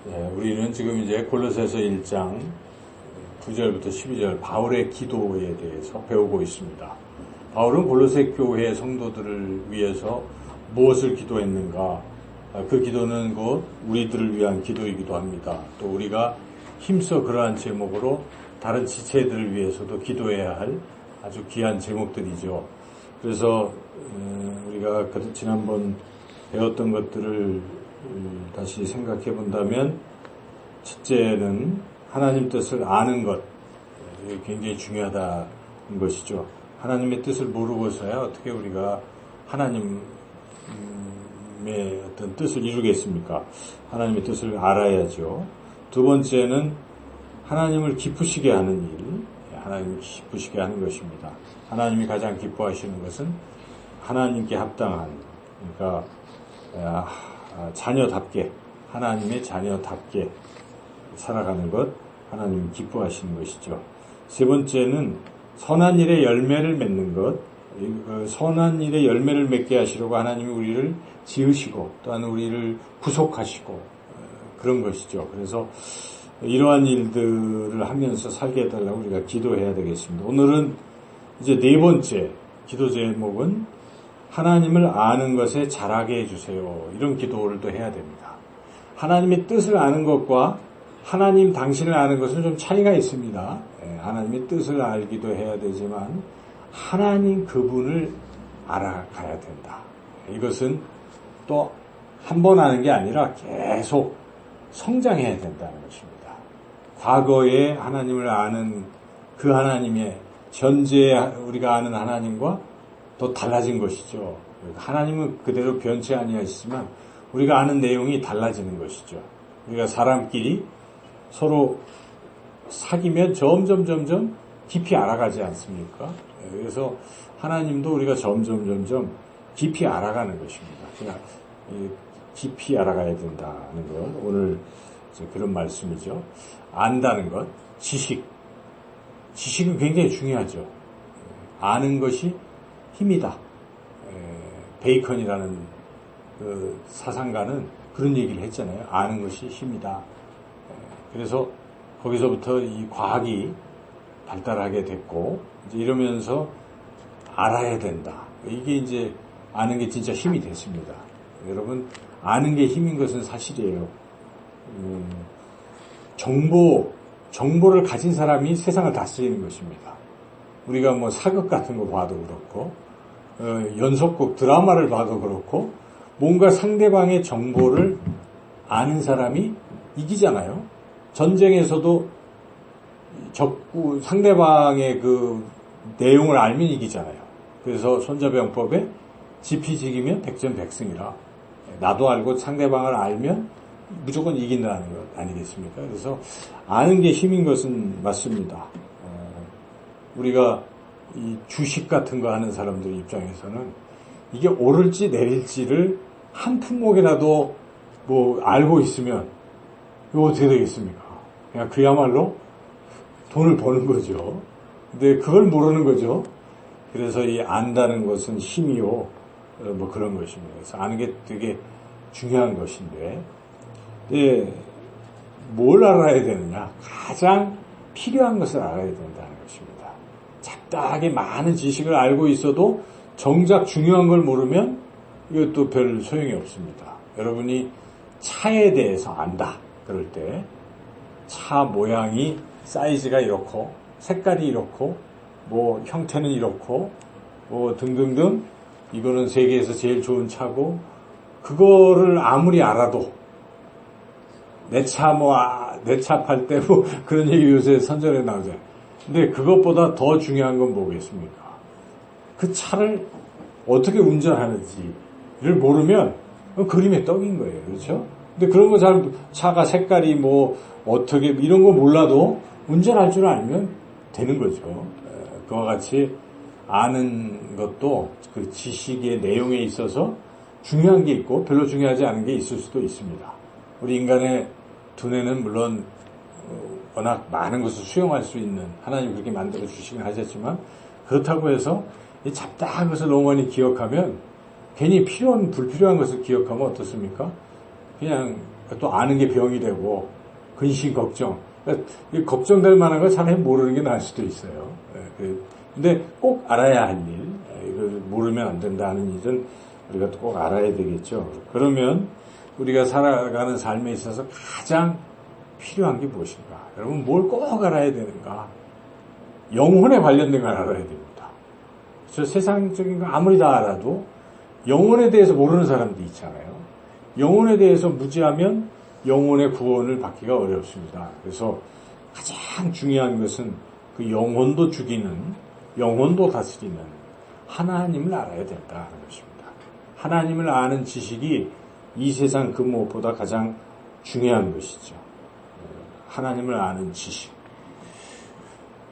우리는 지금 이제 골로새서 1장 9절부터 12절 바울의 기도에 대해서 배우고 있습니다. 바울은 골로새 교회 성도들을 위해서 무엇을 기도했는가? 그 기도는 곧 우리들을 위한 기도이기도 합니다. 또 우리가 힘써 그러한 제목으로 다른 지체들을 위해서도 기도해야 할 아주 귀한 제목들이죠. 그래서 우리가 지난번 배웠던 것들을 다시 생각해 본다면, 첫째는 하나님 뜻을 아는 것, 이게 굉장히 중요하다는 것이죠. 하나님의 뜻을 모르고서야 어떻게 우리가 하나님의 어떤 뜻을 이루겠습니까? 하나님의 뜻을 알아야죠. 두 번째는 하나님을 기쁘시게 하는 일, 하나님을 기쁘시게 하는 것입니다. 하나님이 가장 기뻐하시는 것은 하나님께 합당한, 그러니까 자녀답게, 하나님의 자녀답게 살아가는 것, 하나님이 기뻐하시는 것이죠. 세 번째는 선한 일의 열매를 맺는 것, 선한 일의 열매를 맺게 하시려고 하나님이 우리를 지으시고 또한 우리를 구속하시고 그런 것이죠. 그래서 이러한 일들을 하면서 살게 해달라고 우리가 기도해야 되겠습니다. 오늘은 이제 네 번째 기도 제목은 하나님을 아는 것에 자라게 해주세요. 이런 기도를 또 해야 됩니다. 하나님의 뜻을 아는 것과 하나님 당신을 아는 것은 좀 차이가 있습니다. 하나님의 뜻을 알기도 해야 되지만 하나님 그분을 알아가야 된다. 이것은 또 한 번 아는 게 아니라 계속 성장해야 된다는 것입니다. 과거에 하나님을 아는 그 하나님의 현재 우리가 아는 하나님과 또 달라진 것이죠. 하나님은 그대로 변치 아니하시지만 우리가 아는 내용이 달라지는 것이죠. 우리가 사람끼리 서로 사귀면 점점 깊이 알아가지 않습니까? 그래서 하나님도 우리가 점점 깊이 알아가는 것입니다. 그냥 깊이 알아가야 된다는 것, 오늘 그런 말씀이죠. 안다는 것, 지식은 굉장히 중요하죠. 아는 것이 힘이다. 베이컨이라는 그 사상가는 그런 얘기를 했잖아요. 아는 것이 힘이다. 그래서 거기서부터 이 과학이 발달하게 됐고, 이제 이러면서 알아야 된다. 이게 이제 아는 게 진짜 힘이 됐습니다. 여러분, 아는 게 힘인 것은 사실이에요. 정보를 가진 사람이 세상을 다스리는 것입니다. 우리가 뭐 사극 같은 거 봐도 그렇고, 연속극 드라마를 봐도 그렇고, 뭔가 상대방의 정보를 아는 사람이 이기잖아요. 전쟁에서도 상대방의 그 내용을 알면 이기잖아요. 그래서 손자병법에 지피지기면 백전백승이라, 나도 알고 상대방을 알면 무조건 이긴다는 것 아니겠습니까? 그래서 아는 게 힘인 것은 맞습니다. 우리가 이 주식 같은 거 하는 사람들 입장에서는 이게 오를지 내릴지를 한 품목이라도 뭐 알고 있으면 이거 어떻게 되겠습니까? 그냥 그야말로 돈을 버는 거죠. 근데 그걸 모르는 거죠. 그래서 이 안다는 것은 힘이요, 뭐 그런 것입니다. 그래서 아는 게 되게 중요한 것인데, 뭘 알아야 되느냐? 가장 필요한 것을 알아야 된다는 것입니다. 잡다하게 많은 지식을 알고 있어도 정작 중요한 걸 모르면 이것도 별 소용이 없습니다. 여러분이 차에 대해서 안다 그럴 때, 차 모양이 사이즈가 이렇고 색깔이 이렇고 뭐 형태는 이렇고 뭐 등등등, 이거는 세계에서 제일 좋은 차고, 그거를 아무리 알아도 내 차 팔 때 뭐 그런 얘기 요새 선전에 나오잖아요. 근데 그것보다 더 중요한 건 뭐겠습니까? 그 차를 어떻게 운전하는지를 모르면 그림의 떡인 거예요. 그렇죠? 근데 그런 거 차가 색깔이 뭐 어떻게 이런 거 몰라도 운전할 줄 알면 되는 거죠. 그와 같이 아는 것도 그 지식의 내용에 있어서 중요한 게 있고 별로 중요하지 않은 게 있을 수도 있습니다. 우리 인간의 두뇌는 물론 워낙 많은 것을 수용할 수 있는, 하나님 그렇게 만들어 주시긴 하셨지만, 그렇다고 해서 이 잡다한 것을 너무 많이 기억하면 괜히 불필요한 것을 기억하면 어떻습니까? 그냥 또 아는 게 병이 되고 근심 걱정. 그러니까 걱정될 만한 거 차라리 모르는 게 나을 수도 있어요. 근데 꼭 알아야 할 일, 이걸 모르면 안 된다는 일은 우리가 꼭 알아야 되겠죠. 그러면 우리가 살아가는 삶에 있어서 가장 필요한 게 무엇인가? 여러분, 뭘 꼭 알아야 되는가? 영혼에 관련된 걸 알아야 됩니다. 저 세상적인 거 아무리 다 알아도 영혼에 대해서 모르는 사람도 있잖아요. 영혼에 대해서 무지하면 영혼의 구원을 받기가 어렵습니다. 그래서 가장 중요한 것은 그 영혼도 죽이는, 영혼도 다스리는 하나님을 알아야 된다는 것입니다. 하나님을 아는 지식이 이 세상 그 무엇보다 가장 중요한 것이죠. 하나님을 아는 지식.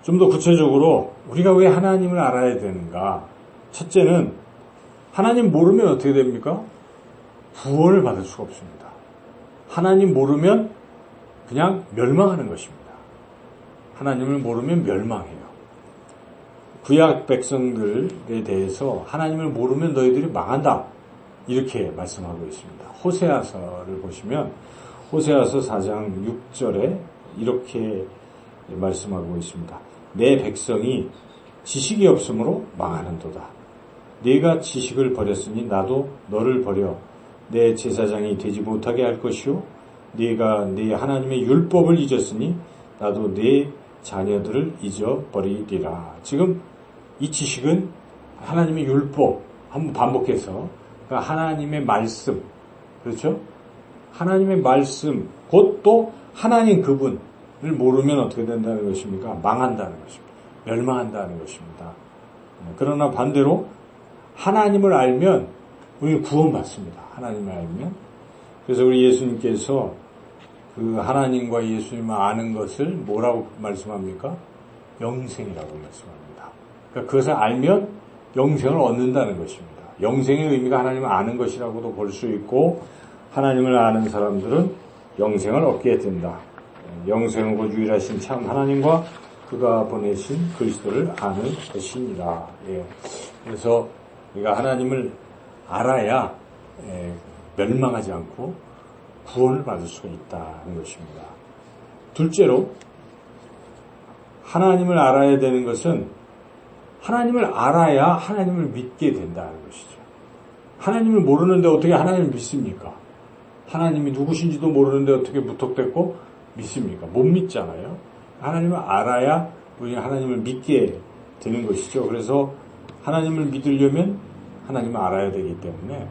좀 더 구체적으로 우리가 왜 하나님을 알아야 되는가? 첫째는 하나님 모르면 어떻게 됩니까? 구원을 받을 수가 없습니다. 하나님 모르면 그냥 멸망하는 것입니다. 하나님을 모르면 멸망해요. 구약 백성들에 대해서 하나님을 모르면 너희들이 망한다. 이렇게 말씀하고 있습니다. 호세아서를 보시면 호세아서 4장 6절에 이렇게 말씀하고 있습니다. 내 백성이 지식이 없으므로 망하는도다. 네가 지식을 버렸으니 나도 너를 버려 내 제사장이 되지 못하게 할 것이요 네가 네 하나님의 율법을 잊었으니 나도 네 자녀들을 잊어버리리라. 지금 이 지식은 하나님의 율법, 한번 반복해서, 그러니까 하나님의 말씀, 그렇죠? 하나님의 말씀, 곧 또 하나님 그분을 모르면 어떻게 된다는 것입니까? 망한다는 것입니다. 멸망한다는 것입니다. 그러나 반대로 하나님을 알면 우리는 구원받습니다. 하나님을 알면. 그래서 우리 예수님께서 그 하나님과 예수님을 아는 것을 뭐라고 말씀합니까? 영생이라고 말씀합니다. 그러니까 그것을 알면 영생을 얻는다는 것입니다. 영생의 의미가 하나님을 아는 것이라고도 볼 수 있고 하나님을 아는 사람들은 영생을 얻게 된다. 영생하고 유일하신 참 하나님과 그가 보내신 그리스도를 아는 것이니라. 예. 그래서 우리가 하나님을 알아야 멸망하지 않고 구원을 받을 수가 있다는 것입니다. 둘째로 하나님을 알아야 되는 것은 하나님을 알아야 하나님을 믿게 된다는 것이죠. 하나님을 모르는데 어떻게 하나님을 믿습니까? 하나님이 누구신지도 모르는데 어떻게 무턱대고 믿습니까? 못 믿잖아요. 하나님을 알아야 우리가 하나님을 믿게 되는 것이죠. 그래서 하나님을 믿으려면 하나님을 알아야 되기 때문에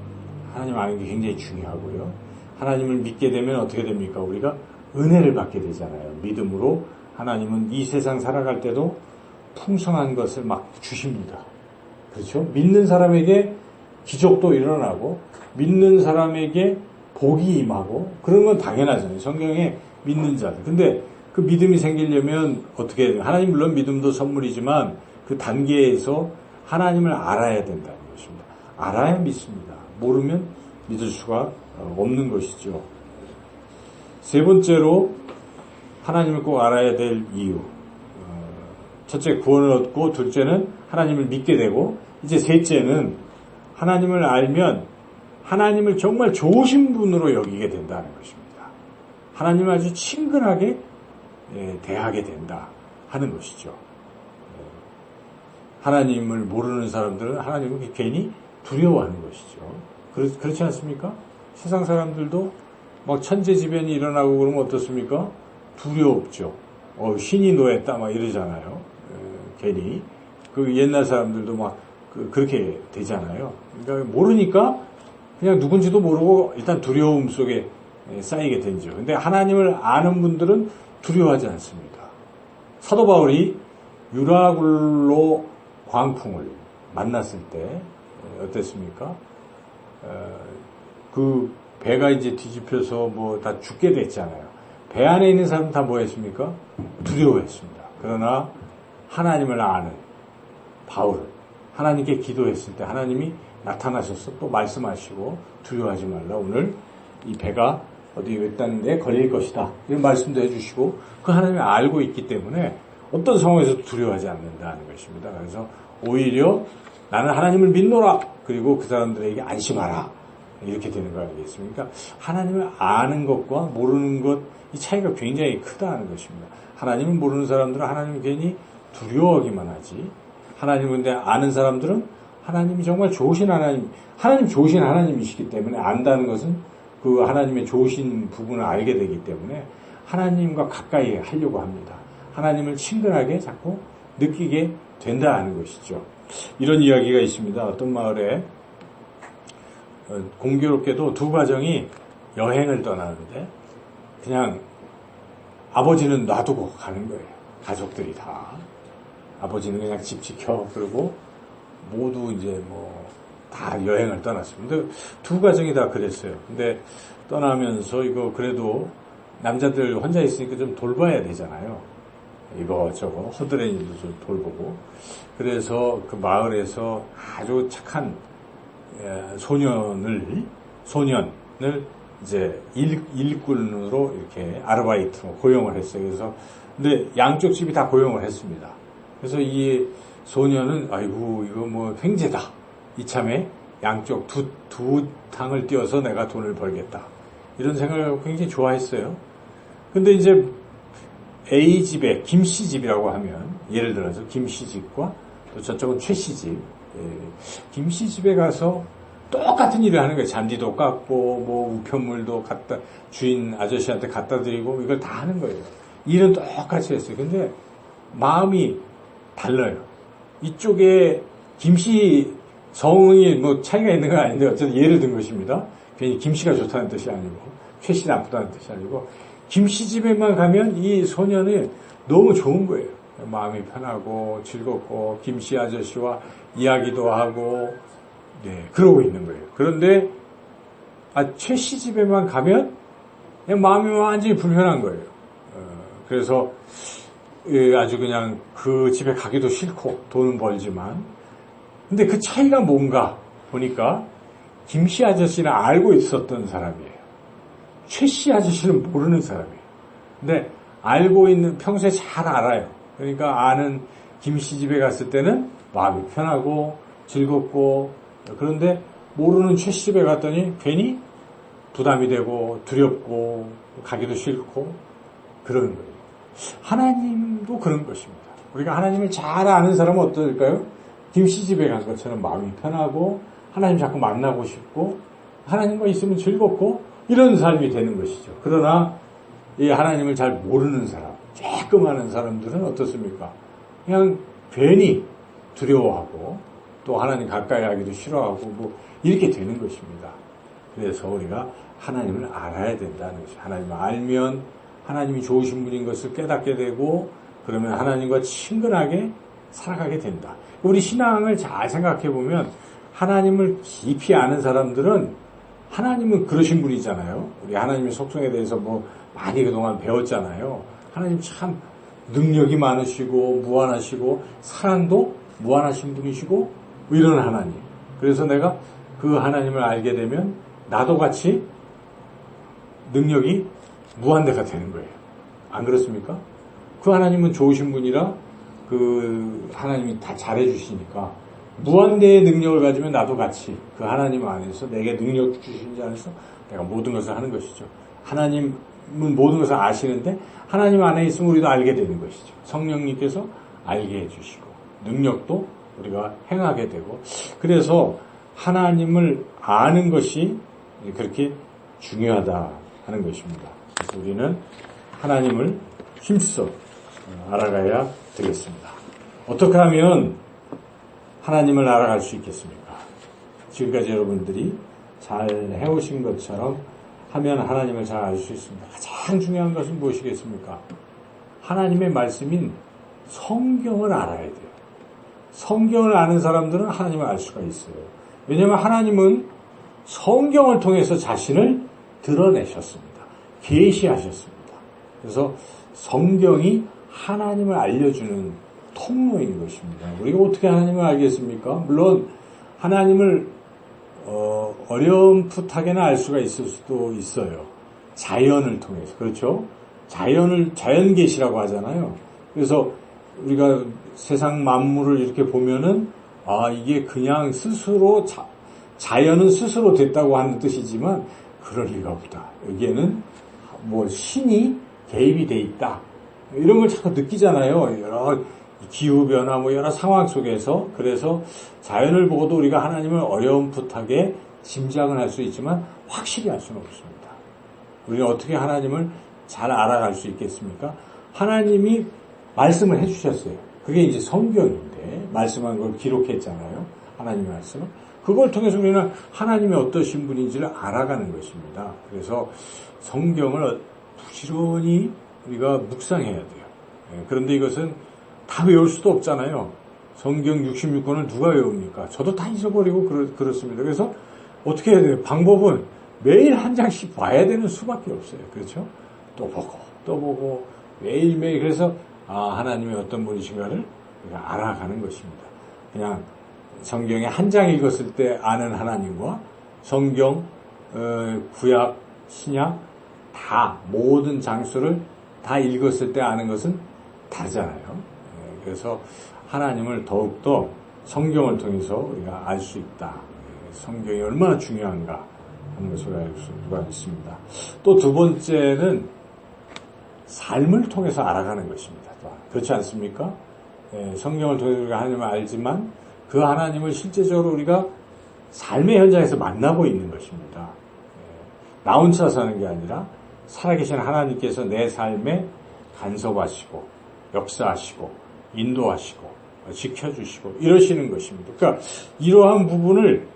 하나님 아는 게 굉장히 중요하고요. 하나님을 믿게 되면 어떻게 됩니까? 우리가 은혜를 받게 되잖아요. 믿음으로 하나님은 이 세상 살아갈 때도 풍성한 것을 막 주십니다. 그렇죠? 믿는 사람에게 기적도 일어나고 믿는 사람에게 복이 임하고 그런 건 당연하잖아요. 성경에 믿는 자들. 근데 그 믿음이 생기려면 어떻게 해야 돼요? 하나님 물론 믿음도 선물이지만 그 단계에서 하나님을 알아야 된다는 것입니다. 알아야 믿습니다. 모르면 믿을 수가 없는 것이죠. 세 번째로 하나님을 꼭 알아야 될 이유. 첫째 구원을 얻고 둘째는 하나님을 믿게 되고 이제 셋째는 하나님을 알면 하나님을 정말 좋으신 분으로 여기게 된다는 것입니다. 하나님을 아주 친근하게 대하게 된다 하는 것이죠. 하나님을 모르는 사람들은 하나님을 괜히 두려워하는 것이죠. 그렇지 않습니까? 세상 사람들도 막 천재지변이 일어나고 그러면 어떻습니까? 두려웠죠. 신이 노했다 막 이러잖아요. 괜히 그 옛날 사람들도 막 그렇게 되잖아요. 그러니까 모르니까 그냥 누군지도 모르고 일단 두려움 속에 쌓이게 되죠. 근데 하나님을 아는 분들은 두려워하지 않습니다. 사도 바울이 유라굴로 광풍을 만났을 때 어땠습니까? 그 배가 이제 뒤집혀서 뭐 다 죽게 됐잖아요. 배 안에 있는 사람은 다 뭐 했습니까? 두려워했습니다. 그러나 하나님을 아는 바울, 하나님께 기도했을 때 하나님이 나타나셔서 또 말씀하시고 두려워하지 말라. 오늘 이 배가 어디 외딴 데 걸릴 것이다. 이런 말씀도 해주시고 그 하나님이 알고 있기 때문에 어떤 상황에서도 두려워하지 않는다는 것입니다. 그래서 오히려 나는 하나님을 믿노라. 그리고 그 사람들에게 안심하라. 이렇게 되는 거 아니겠습니까? 그러니까 하나님을 아는 것과 모르는 것, 이 차이가 굉장히 크다는 것입니다. 하나님을 모르는 사람들은 하나님을 괜히 두려워하기만 하지, 하나님을 근데 아는 사람들은 하나님이 정말 좋으신 하나님 좋으신 하나님이시기 때문에 안다는 것은 그 하나님의 좋으신 부분을 알게 되기 때문에 하나님과 가까이 하려고 합니다. 하나님을 친근하게 자꾸 느끼게 된다는 것이죠. 이런 이야기가 있습니다. 어떤 마을에 공교롭게도 두 가정이 여행을 떠나는데 그냥 아버지는 놔두고 가는 거예요. 가족들이 다. 아버지는 그냥 집 지켜. 그러고 모두 이제 다 여행을 떠났습니다. 두 가정이 다 그랬어요. 근데 떠나면서 이거 그래도 남자들 혼자 있으니까 좀 돌봐야 되잖아요. 이거저거 허드렛 일도 좀 돌보고. 그래서 그 마을에서 아주 착한 소년을 이제 일꾼으로 이렇게 아르바이트로 고용을 했어요. 그래서 근데 양쪽 집이 다 고용을 했습니다. 그래서 이 소년은 아이고 이거 횡재다. 이참에 양쪽 두 탕을 띄워서 내가 돈을 벌겠다. 이런 생각을 하고 굉장히 좋아했어요. 근데 이제 A 집에 김씨 집이라고 하면 예를 들어서 김씨 집과 또 저쪽은 최씨 집, 김씨 집에 가서 똑같은 일을 하는 거예요. 잔디도 깎고 우편물도 주인 아저씨한테 갖다 드리고 이걸 다 하는 거예요. 일은 똑같이 했어요. 근데 마음이 달라요. 이쪽에 김씨 성이 차이가 있는 건 아닌데 어쨌든 예를 든 것입니다. 괜히 김씨가 좋다는 뜻이 아니고 최씨 나쁘다는 뜻이 아니고 김씨 집에만 가면 이 소년이 너무 좋은 거예요. 마음이 편하고 즐겁고 김씨 아저씨와 이야기도 하고 그러고 있는 거예요. 그런데 최씨 집에만 가면 그냥 마음이 완전히 불편한 거예요. 그래서 아주 그냥 그 집에 가기도 싫고 돈은 벌지만 근데 그 차이가 뭔가 보니까 김씨 아저씨는 알고 있었던 사람이에요. 최씨 아저씨는 모르는 사람이에요. 근데 알고 있는 평소에 잘 알아요. 그러니까 아는 김씨 집에 갔을 때는 마음이 편하고 즐겁고 그런데 모르는 최씨 집에 갔더니 괜히 부담이 되고 두렵고 가기도 싫고 그러는 거예요. 하나님도 그런 것입니다. 우리가 하나님을 잘 아는 사람은 어떨까요? 김씨 집에 간 것처럼 마음이 편하고 하나님 자꾸 만나고 싶고 하나님과 있으면 즐겁고 이런 삶이 되는 것이죠. 그러나 이 하나님을 잘 모르는 사람, 조금 아는 사람들은 어떻습니까? 그냥 괜히 두려워하고 또 하나님 가까이 하기도 싫어하고 이렇게 되는 것입니다. 그래서 우리가 하나님을 알아야 된다는 것이죠. 하나님을 알면 하나님이 좋으신 분인 것을 깨닫게 되고 그러면 하나님과 친근하게 살아가게 된다. 우리 신앙을 잘 생각해 보면 하나님을 깊이 아는 사람들은 하나님은 그러신 분이잖아요. 우리 하나님의 속성에 대해서 많이 그동안 배웠잖아요. 하나님 참 능력이 많으시고 무한하시고 사랑도 무한하신 분이시고 이런 하나님. 그래서 내가 그 하나님을 알게 되면 나도 같이 능력이 무한대가 되는 거예요. 안 그렇습니까? 그 하나님은 좋으신 분이라 그 하나님이 다 잘해주시니까 무한대의 능력을 가지면 나도 같이 그 하나님 안에서 내게 능력 주신 자 안에서 내가 모든 것을 하는 것이죠. 하나님은 모든 것을 아시는데 하나님 안에 있으면 우리도 알게 되는 것이죠. 성령님께서 알게 해주시고 능력도 우리가 행하게 되고 그래서 하나님을 아는 것이 그렇게 중요하다 하는 것입니다. 그래서 우리는 하나님을 힘써 알아가야 되겠습니다. 어떻게 하면 하나님을 알아갈 수 있겠습니까? 지금까지 여러분들이 잘 해오신 것처럼 하면 하나님을 잘 알 수 있습니다. 가장 중요한 것은 무엇이겠습니까? 하나님의 말씀인 성경을 알아야 돼요. 성경을 아는 사람들은 하나님을 알 수가 있어요. 왜냐하면 하나님은 성경을 통해서 자신을 드러내셨습니다. 계시하셨습니다. 그래서 성경이 하나님을 알려주는 통로인 것입니다. 우리가 어떻게 하나님을 알겠습니까? 물론 하나님을 어렴풋하게는 알 수가 있을 수도 있어요. 자연을 통해서. 그렇죠? 자연 계시라고 하잖아요. 그래서 우리가 세상 만물을 이렇게 보면은 이게 그냥 스스로 자연은 스스로 됐다고 하는 뜻이지만 그럴 리가 없다. 여기에는 뭐 신이 개입이 돼 있다. 이런 걸 자꾸 느끼잖아요. 여러 기후변화, 뭐 여러 상황 속에서. 그래서 자연을 보고도 우리가 하나님을 어렴풋하게 짐작은 할 수 있지만 확실히 알 수는 없습니다. 우리가 어떻게 하나님을 잘 알아갈 수 있겠습니까? 하나님이 말씀을 해주셨어요. 그게 이제 성경인데, 말씀한 걸 기록했잖아요. 하나님의 말씀은. 그걸 통해서 우리는 하나님이 어떠신 분인지를 알아가는 것입니다. 그래서 성경을 부지런히 우리가 묵상해야 돼요. 그런데 이것은 다 외울 수도 없잖아요. 성경 66권을 누가 외웁니까? 저도 다 잊어버리고 그렇습니다. 그래서 어떻게 해야 돼요? 방법은 매일 한 장씩 봐야 되는 수밖에 없어요. 그렇죠? 또 보고 매일매일. 그래서 하나님이 어떤 분이신가를 우리가 알아가는 것입니다. 그냥 성경에 한 장 읽었을 때 아는 하나님과 성경, 구약, 신약 다 모든 장수를 다 읽었을 때 아는 것은 다르잖아요. 그래서 하나님을 더욱더 성경을 통해서 우리가 알 수 있다. 성경이 얼마나 중요한가 하는 것을 알 수가 있습니다. 또 두 번째는 삶을 통해서 알아가는 것입니다. 그렇지 않습니까? 성경을 통해서 우리가 하나님을 알지만 그 하나님을 실제적으로 우리가 삶의 현장에서 만나고 있는 것입니다. 나 혼자 사는 게 아니라 살아계신 하나님께서 내 삶에 간섭하시고 역사하시고 인도하시고 지켜주시고 이러시는 것입니다. 그러니까 이러한 부분을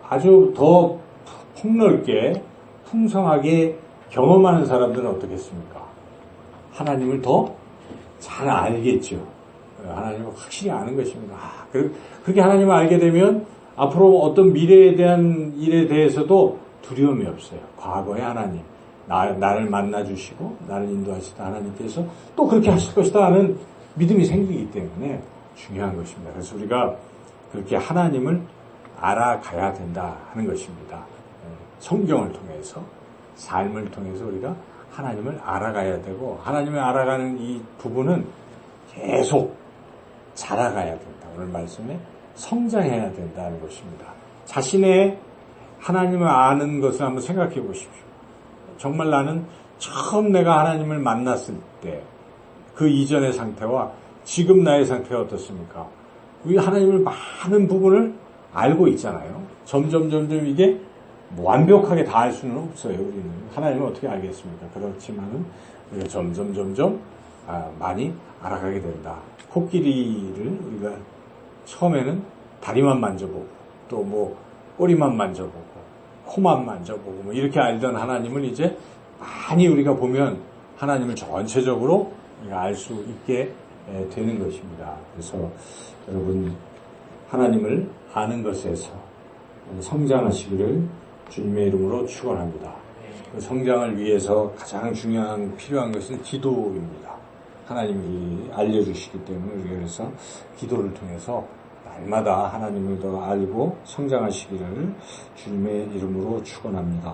아주 더 폭넓게 풍성하게 경험하는 사람들은 어떻겠습니까? 하나님을 더 잘 알겠죠. 하나님을 확실히 아는 것입니다. 그렇게 하나님을 알게 되면 앞으로 어떤 미래에 대한 일에 대해서도 두려움이 없어요. 과거의 하나님, 나를 만나주시고 나를 인도하시다 하나님께서 또 그렇게 하실 것이다 하는 믿음이 생기기 때문에 중요한 것입니다. 그래서 우리가 그렇게 하나님을 알아가야 된다 하는 것입니다. 성경을 통해서, 삶을 통해서 우리가 하나님을 알아가야 되고, 하나님을 알아가는 이 부분은 계속 자라가야 된다. 오늘 말씀에 성장해야 된다는 것입니다. 자신의 하나님을 아는 것을 한번 생각해 보십시오. 정말 나는 처음 내가 하나님을 만났을 때 그 이전의 상태와 지금 나의 상태가 어떻습니까? 우리 하나님을 많은 부분을 알고 있잖아요. 점점 이게 완벽하게 다 알 수는 없어요. 우리는 하나님을 어떻게 알겠습니까? 그렇지만은 우리가 점점 많이 알아가게 된다. 코끼리를 우리가 처음에는 다리만 만져보고 또 뭐 꼬리만 만져보고 코만 만져보고 뭐 이렇게 알던 하나님을 이제 많이 우리가 보면 하나님을 전체적으로 우리가 알 수 있게 되는 것입니다. 그래서 여러분 하나님을 아는 것에서 성장하시기를 주님의 이름으로 축원합니다. 그 성장을 위해서 가장 중요한 필요한 것은 기도입니다. 하나님이 알려주시기 때문에 우리가 그래서 기도를 통해서 날마다 하나님을 더 알고 성장하시기를 주님의 이름으로 축원합니다.